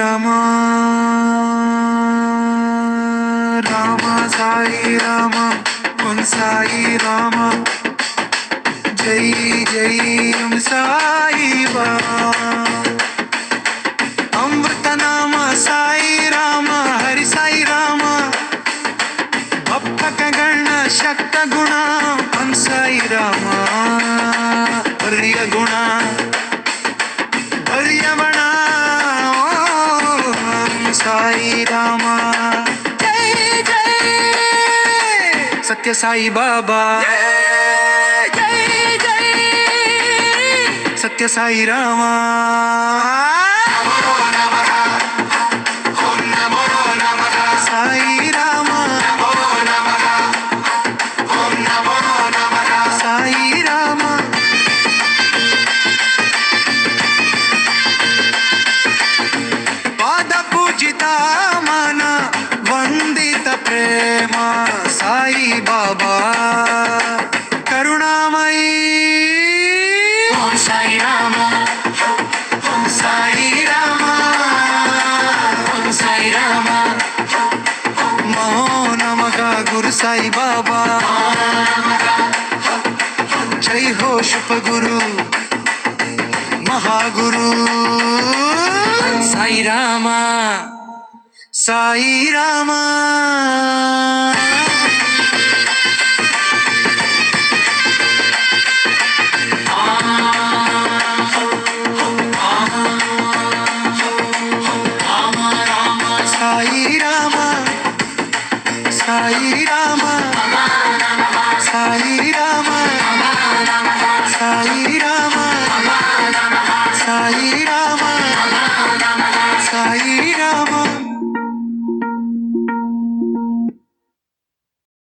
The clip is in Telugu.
రమ రామ సాయి రామ ఓం సాయి రామ జై జై ఓం సాయి బాబా అమృత నామ సాయి రామ హరి సాయి రామ ಭಕ್ತ ಗಣ ಶಕ್ತ ಗುಣ ಓಂ ಸಾಯಿ ರಾಮ ಹರಿಯ ಗುಣ ಹರಿಯವಣ ಓಂ ಸಾಯಿ ರಾಮ ಜೈ ಜೈ ಸತ್ಯ ಸಾಯಿ ಬಾಬಾ ಜೈ ಜೈ ಸತ್ಯ ಸಾಯಿ ರಾಮ ಸಾಯಿ ರಾಮ సాయి రామ పాద పూజిత మన వందిత ప్రేమ సాయి బాబా కరుణామయీ ఓం సాయి రామ ఓం సాయి రామ ఓం సాయి రామ మహో నమః గురు సాయి బాబా జై హో శుభ గురు మహాగురు సాయి రామ సాయి రామ సాయి రామ సాయి రామ సాయి రామ